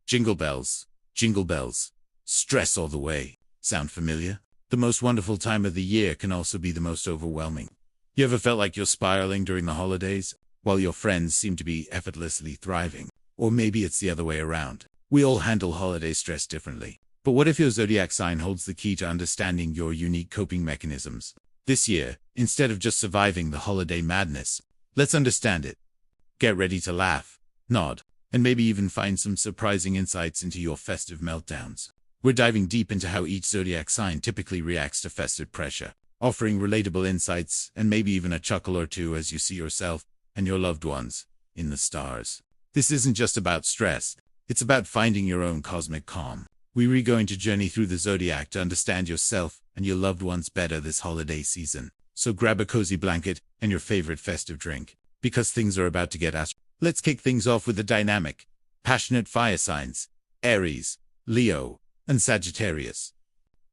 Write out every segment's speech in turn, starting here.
Jingle bells, stress all the way. Sound familiar? The most wonderful time of the year can also be the most overwhelming. You ever felt like you're spiraling during the holidays, while your friends seem to be effortlessly thriving? Or maybe it's the other way around. We all handle holiday stress differently. But what if your zodiac sign holds the key to understanding your unique coping mechanisms? This year, instead of just surviving the holiday madness, let's understand it. Get ready to laugh, nod, and maybe even find some surprising insights into your festive meltdowns. We're diving deep into how each zodiac sign typically reacts to festive pressure, offering relatable insights and maybe even a chuckle or two as you see yourself and your loved ones in the stars. This isn't just about stress, it's about finding your own cosmic calm. We're going to journey through the zodiac to understand yourself and your loved ones better this holiday season. So grab a cozy blanket and your favorite festive drink, because things are about to get astral. Let's kick things off with the dynamic, passionate fire signs: Aries, Leo, and Sagittarius.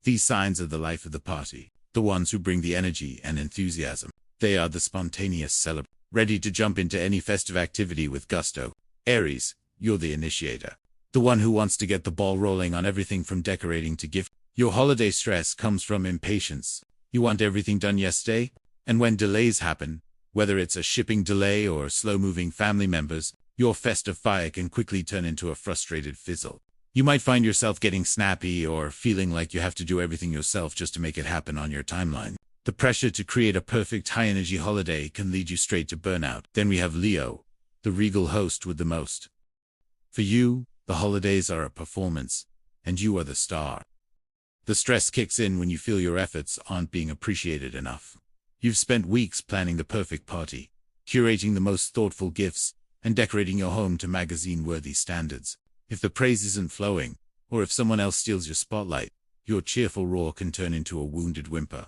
These signs are the life of the party, the ones who bring the energy and enthusiasm. They are the spontaneous celebrants, ready to jump into any festive activity with gusto. Aries, you're the initiator, the one who wants to get the ball rolling on everything from decorating to gift. Your holiday stress comes from impatience. You want everything done yesterday, and when delays happen, whether it's a shipping delay or slow-moving family members, your festive fire can quickly turn into a frustrated fizzle. You might find yourself getting snappy or feeling like you have to do everything yourself just to make it happen on your timeline. The pressure to create a perfect high-energy holiday can lead you straight to burnout. Then we have Leo, the regal host with the most. For you, the holidays are a performance, and you are the star. The stress kicks in when you feel your efforts aren't being appreciated enough. You've spent weeks planning the perfect party, curating the most thoughtful gifts, and decorating your home to magazine-worthy standards. If the praise isn't flowing, or if someone else steals your spotlight, your cheerful roar can turn into a wounded whimper.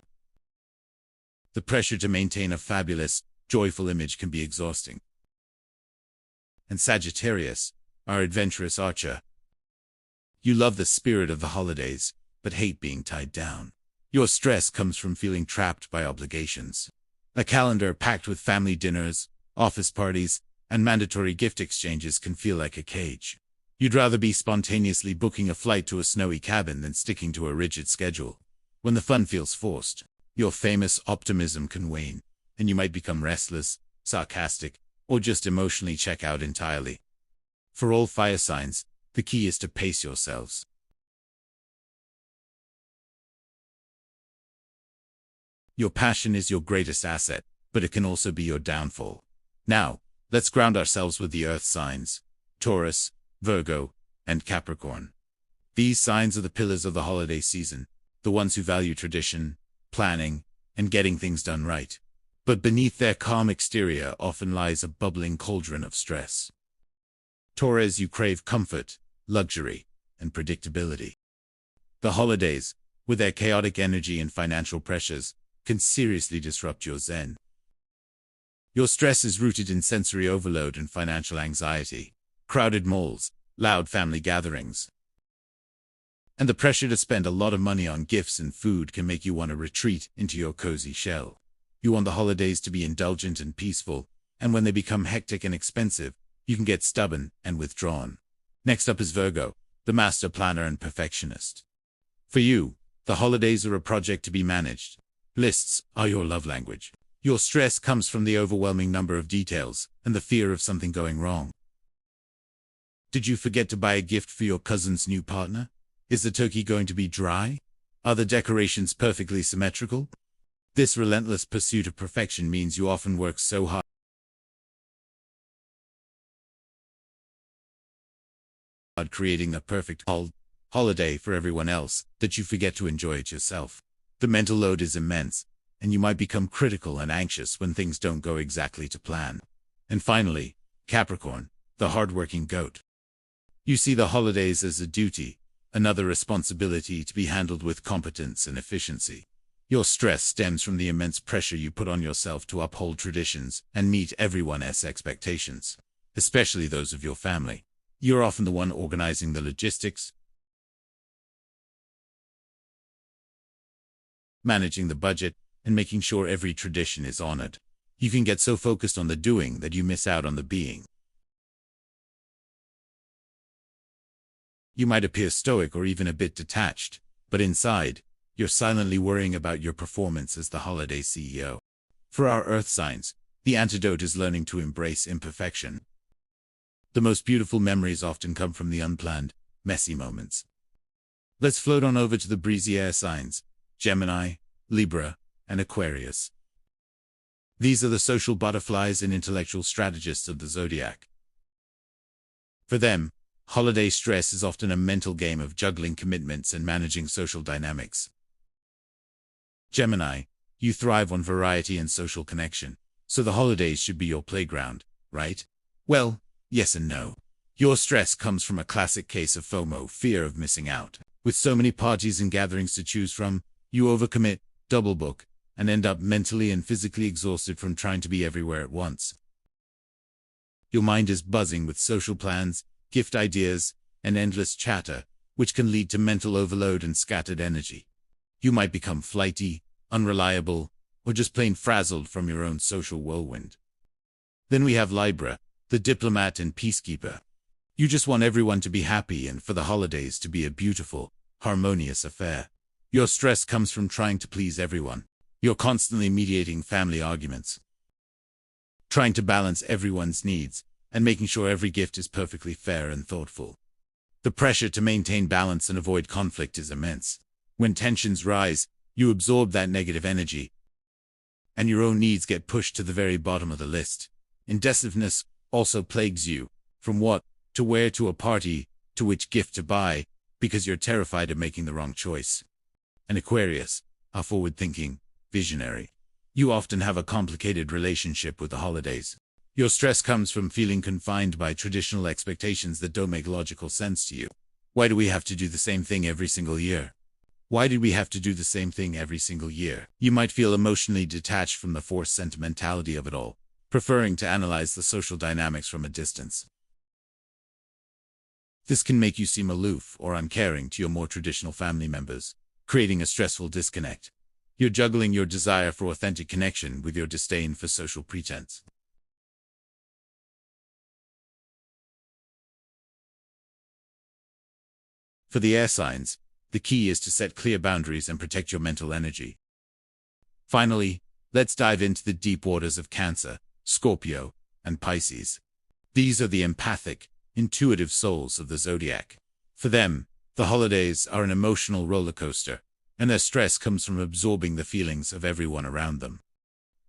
The pressure to maintain a fabulous, joyful image can be exhausting. And Sagittarius, our adventurous archer. You love the spirit of the holidays, but hate being tied down. Your stress comes from feeling trapped by obligations. A calendar packed with family dinners, office parties, and mandatory gift exchanges can feel like a cage. You'd rather be spontaneously booking a flight to a snowy cabin than sticking to a rigid schedule. When the fun feels forced, your famous optimism can wane, and you might become restless, sarcastic, or just emotionally check out entirely. For all fire signs, the key is to pace yourselves. Your passion is your greatest asset, but it can also be your downfall. Now, let's ground ourselves with the earth signs: Taurus, Virgo, and Capricorn. These signs are the pillars of the holiday season, the ones who value tradition, planning, and getting things done right. But beneath their calm exterior often lies a bubbling cauldron of stress. Taurus, you crave comfort, luxury, and predictability. The holidays, with their chaotic energy and financial pressures, can seriously disrupt your zen. Your stress is rooted in sensory overload and financial anxiety, crowded malls, loud family gatherings. And the pressure to spend a lot of money on gifts and food can make you want to retreat into your cozy shell. You want the holidays to be indulgent and peaceful, and when they become hectic and expensive, you can get stubborn and withdrawn. Next up is Virgo, the master planner and perfectionist. For you, the holidays are a project to be managed. Lists are your love language. Your stress comes from the overwhelming number of details and the fear of something going wrong. Did you forget to buy a gift for your cousin's new partner? Is the turkey going to be dry? Are the decorations perfectly symmetrical? This relentless pursuit of perfection means you often work so hard creating the perfect holiday for everyone else that you forget to enjoy it yourself. The mental load is immense, and you might become critical and anxious when things don't go exactly to plan. And finally, Capricorn, the hardworking goat. You see the holidays as a duty, another responsibility to be handled with competence and efficiency. Your stress stems from the immense pressure you put on yourself to uphold traditions and meet everyone's expectations, especially those of your family. You're often the one organizing the logistics, managing the budget, and making sure every tradition is honored. You can get so focused on the doing that you miss out on the being. You might appear stoic or even a bit detached, but inside, you're silently worrying about your performance as the holiday CEO. For our earth signs, the antidote is learning to embrace imperfection. The most beautiful memories often come from the unplanned, messy moments. Let's float on over to the breezy air signs, Gemini, Libra, and Aquarius. These are the social butterflies and intellectual strategists of the zodiac. For them, holiday stress is often a mental game of juggling commitments and managing social dynamics. Gemini, you thrive on variety and social connection, so the holidays should be your playground, right? Well, yes and no. Your stress comes from a classic case of FOMO, fear of missing out. With so many parties and gatherings to choose from, you overcommit, double book, and end up mentally and physically exhausted from trying to be everywhere at once. Your mind is buzzing with social plans, gift ideas, and endless chatter, which can lead to mental overload and scattered energy. You might become flighty, unreliable, or just plain frazzled from your own social whirlwind. Then we have Libra, the diplomat and peacekeeper. You just want everyone to be happy and for the holidays to be a beautiful, harmonious affair. Your stress comes from trying to please everyone. You're constantly mediating family arguments, trying to balance everyone's needs, and making sure every gift is perfectly fair and thoughtful. The pressure to maintain balance and avoid conflict is immense. When tensions rise, you absorb that negative energy, and your own needs get pushed to the very bottom of the list. Indecisiveness also plagues you, from what to wear to a party, to which gift to buy, because you're terrified of making the wrong choice. And Aquarius, are forward-thinking, visionary. You often have a complicated relationship with the holidays. Your stress comes from feeling confined by traditional expectations that don't make logical sense to you. Why do we have to do the same thing every single year? Why did we have to do the same thing every single year? You might feel emotionally detached from the forced sentimentality of it all, preferring to analyze the social dynamics from a distance. This can make you seem aloof or uncaring to your more traditional family members, creating a stressful disconnect. You're juggling your desire for authentic connection with your disdain for social pretense. For the air signs, the key is to set clear boundaries and protect your mental energy. Finally, let's dive into the deep waters of Cancer, Scorpio, and Pisces. These are the empathic, intuitive souls of the zodiac. For them, the holidays are an emotional roller coaster, and their stress comes from absorbing the feelings of everyone around them.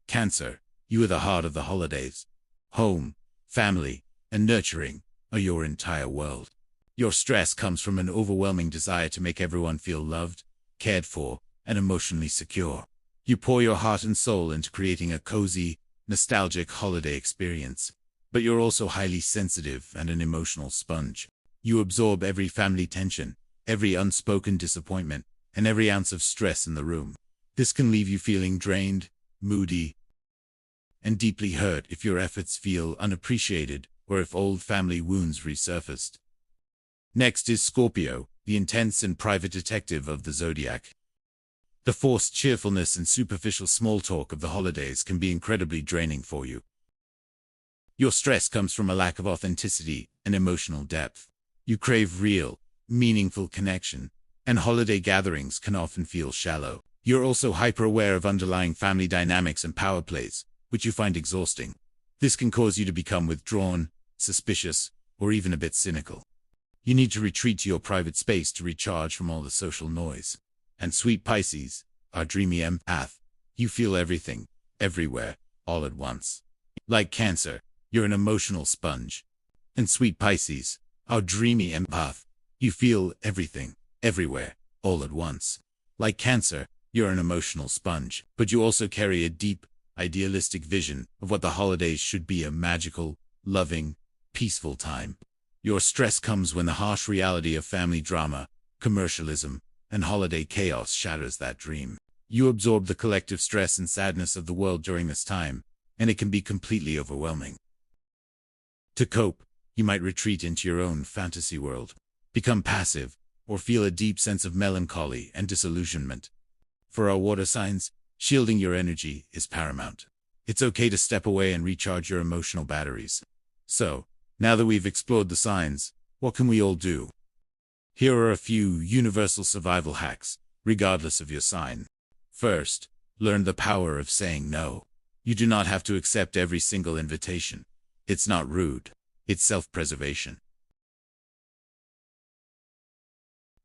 Cancer, you are the heart of the holidays. Home, family, and nurturing are your entire world. Your stress comes from an overwhelming desire to make everyone feel loved, cared for, and emotionally secure. You pour your heart and soul into creating a cozy, nostalgic holiday experience. But you're also highly sensitive and an emotional sponge. You absorb every family tension, every unspoken disappointment, and every ounce of stress in the room. This can leave you feeling drained, moody, and deeply hurt if your efforts feel unappreciated or if old family wounds resurfaced. Next is Scorpio, the intense and private detective of the zodiac. The forced cheerfulness and superficial small talk of the holidays can be incredibly draining for you. Your stress comes from a lack of authenticity and emotional depth. You crave real, meaningful connection, and holiday gatherings can often feel shallow. You're also hyper-aware of underlying family dynamics and power plays, which you find exhausting. This can cause you to become withdrawn, suspicious, or even a bit cynical. You need to retreat to your private space to recharge from all the social noise. And sweet Pisces, our dreamy empath, you feel everything, everywhere, all at once. Like Cancer, you're an emotional sponge. And sweet Pisces, our dreamy empath, you feel everything, everywhere, all at once. Like Cancer, you're an emotional sponge, but you also carry a deep, idealistic vision of what the holidays should be: a magical, loving, peaceful time. Your stress comes when the harsh reality of family drama, commercialism, and holiday chaos shatters that dream. You absorb the collective stress and sadness of the world during this time, and it can be completely overwhelming. To cope, you might retreat into your own fantasy world, become passive, or feel a deep sense of melancholy and disillusionment. For our water signs, shielding your energy is paramount. It's okay to step away and recharge your emotional batteries. So, now that we've explored the signs, what can we all do? Here are a few universal survival hacks, regardless of your sign. First, learn the power of saying no. You do not have to accept every single invitation. It's not rude. It's self-preservation.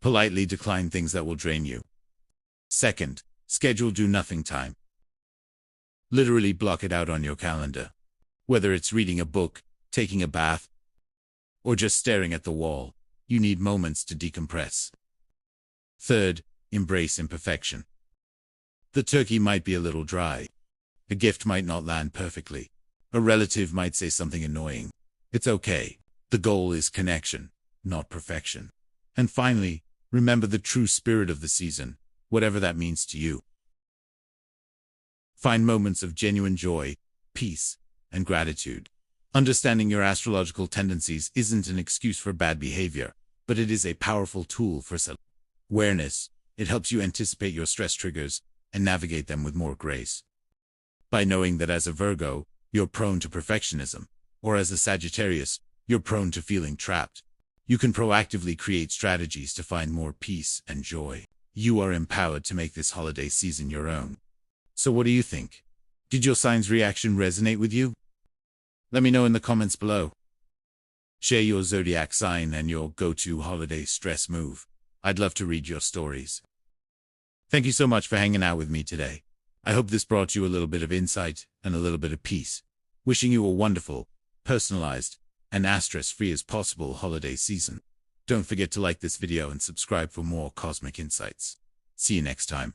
Politely decline things that will drain you. Second, schedule do-nothing time. Literally block it out on your calendar. Whether it's reading a book, taking a bath, or just staring at the wall, you need moments to decompress. Third, embrace imperfection. The turkey might be a little dry. A gift might not land perfectly. A relative might say something annoying. It's okay. The goal is connection, not perfection. And finally, remember the true spirit of the season, whatever that means to you. Find moments of genuine joy, peace, and gratitude. Understanding your astrological tendencies isn't an excuse for bad behavior, but it is a powerful tool for self-awareness. It helps you anticipate your stress triggers and navigate them with more grace. By knowing that as a Virgo, you're prone to perfectionism, or as a Sagittarius, you're prone to feeling trapped, you can proactively create strategies to find more peace and joy. You are empowered to make this holiday season your own. So what do you think? Did your sign's reaction resonate with you? Let me know in the comments below. Share your zodiac sign and your go-to holiday stress move. I'd love to read your stories. Thank you so much for hanging out with me today. I hope this brought you a little bit of insight and a little bit of peace. Wishing you a wonderful, personalized, and as stress-free as possible holiday season. Don't forget to like this video and subscribe for more cosmic insights. See you next time.